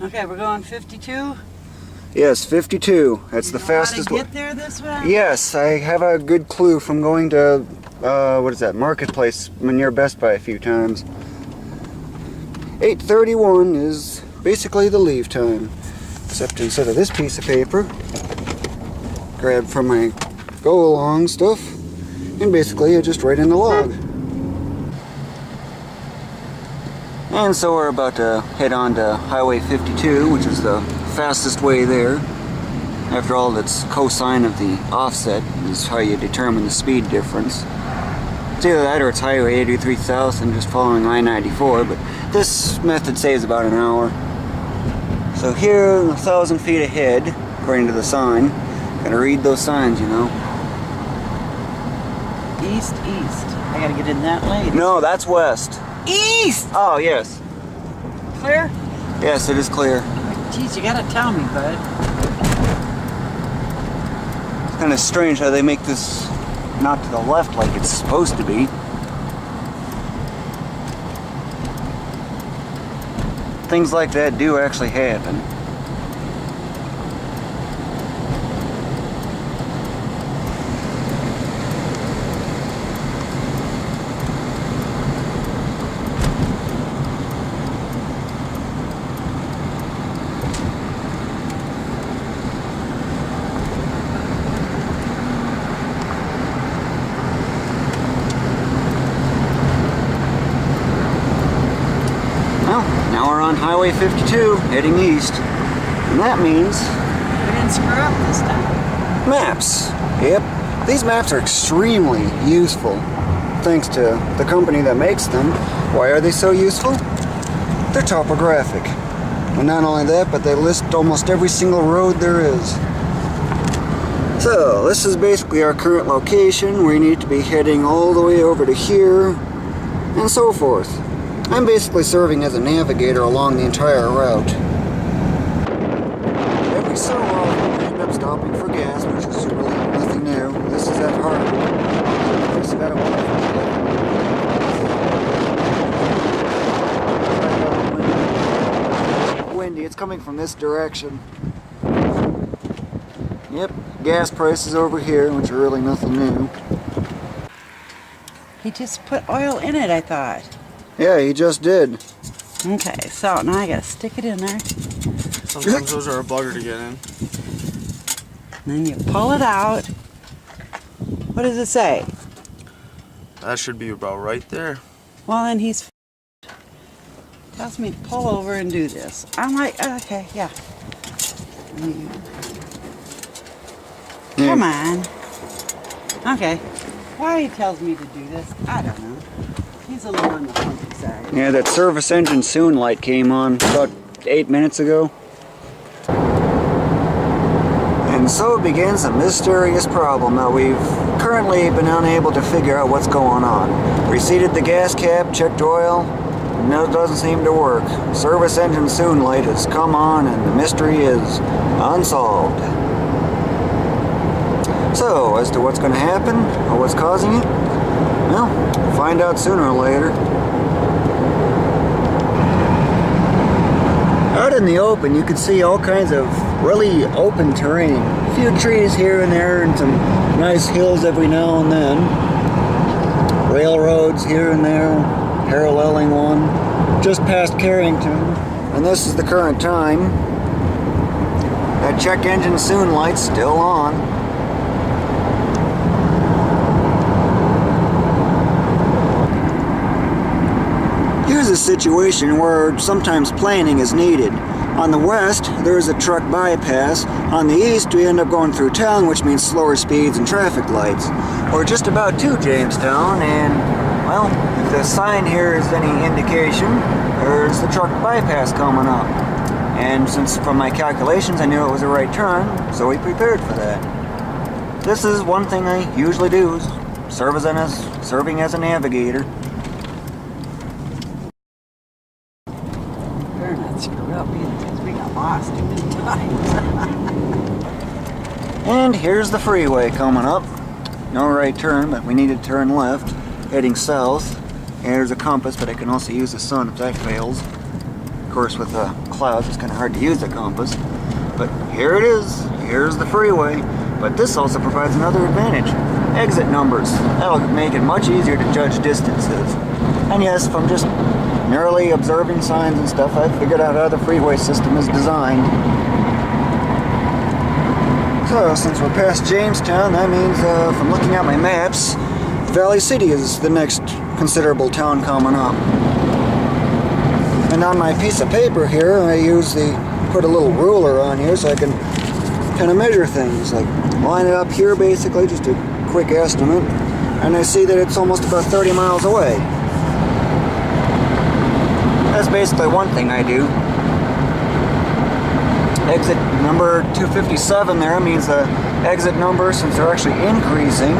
Okay, we're going 52? Yes, 52. That's the fastest How to get there this way? Yes, I have a good clue from going to, what is that, Marketplace near Best Buy a few times. 8:31 is basically the leave time. Except instead of this piece of paper, grab from my go-along stuff, and basically I just write in the log. And so we're about to head on to Highway 52, which is the fastest way there. After all, it's cosine of the offset is how you determine the speed difference. It's either that or it's Highway 83,000 just following I-94, but this method saves about an hour. So here, 1,000 feet ahead, according to the sign. Gotta read those signs, you know. East, east. I gotta get in that lane. No, that's west. East! Oh, yes. Clear? Yes, it is clear. Geez, you gotta tell me, bud. It's kind of strange how they make this not to the left like it's supposed to be. Things like that do actually happen. Now we're on Highway 52, heading east. And that means... We didn't screw up this time. Maps. Yep. These maps are extremely useful. Thanks to the company that makes them. Why are they so useful? They're topographic. And not only that, but they list almost every single road there is. So, this is basically our current location. We need to be heading all the way over to here, and so forth. I'm basically serving as a navigator along the entire route. Every so often we end up stopping for gas, which is really nothing new. This is at heart. Just got a windy. It's coming from this direction. Yep, gas prices over here, which are really nothing new. He just put oil in it, I thought. Yeah, he just did. Okay, so now I gotta stick it in there. Sometimes those are a bugger to get in. And then you pull it out. What does it say? That should be about right there. Well, then he's tells me to pull over and do this. I'm like, okay, yeah. Come on. Okay. Why he tells me to do this, I don't know. He's a little on the funky side. Yeah, that service engine soon light came on about 8 minutes ago. And so begins a mysterious problem that we've currently been unable to figure out what's going on. Reseated the gas cap, checked oil, no, it doesn't seem to work. Service engine soon light has come on and the mystery is unsolved. So, as to what's going to happen, or what's causing it, well, we'll find out sooner or later. Out in the open, you can see all kinds of really open terrain. A few trees here and there, and some nice hills every now and then. Railroads here and there, paralleling one, just past Carrington. And this is the current time. That check engine soon light's still on. Here's a situation where sometimes planning is needed. On the west, there is a truck bypass. On the east, we end up going through town, which means slower speeds and traffic lights. We're just about to Jamestown, and, well, if the sign here is any indication, there's the truck bypass coming up. And since from my calculations I knew it was a right turn, so we prepared for that. This is one thing I usually do, is serving as a navigator. Better not screw up because we got lost too many times. And here's the freeway coming up. No right turn, but we need to turn left, heading south. And there's a compass, but I can also use the sun if that fails. Of course, with clouds, it's kind of hard to use the compass. But here it is. Here's the freeway. But this also provides another advantage. Exit numbers. That'll make it much easier to judge distances. And yes, if I'm just merely observing signs and stuff, I've figured out how the freeway system is designed. So, since we're past Jamestown, that means if I'm looking at my maps, Valley City is the next considerable town coming up. And on my piece of paper here, I put a little ruler on here so I can kind of measure things, like line it up here basically, just a quick estimate, and I see that it's almost about 30 miles away. That's basically one thing I do. Exit number 257 there means the exit number, since they're actually increasing,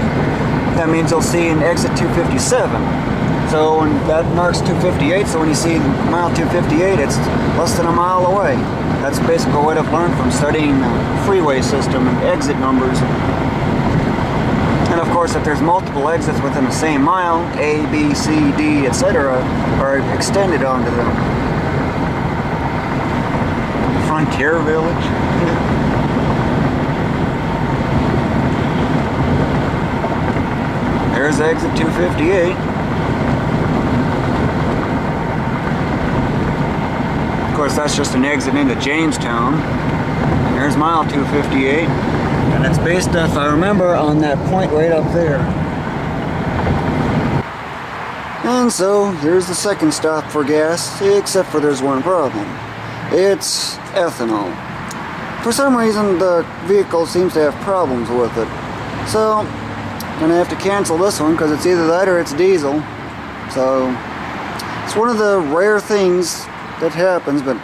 that means you'll see an exit 257. So when that marks 258, so when you see mile 258, it's less than a mile away. That's basically what I've learned from studying the freeway system and exit numbers. And of course, if there's multiple exits within the same mile, A, B, C, D, etc., are extended onto the frontier village. There's exit 258. Of course, that's just an exit into Jamestown. And there's mile 258. And it's based, if I remember, on that point right up there. And so, here's the second stop for gas, except for there's one problem. It's ethanol. For some reason, the vehicle seems to have problems with it. So, I'm gonna have to cancel this one because it's either that or it's diesel. So, it's one of the rare things that happens, but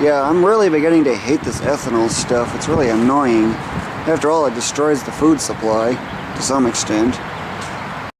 yeah, I'm really beginning to hate this ethanol stuff. It's really annoying. After all, it destroys the food supply to some extent.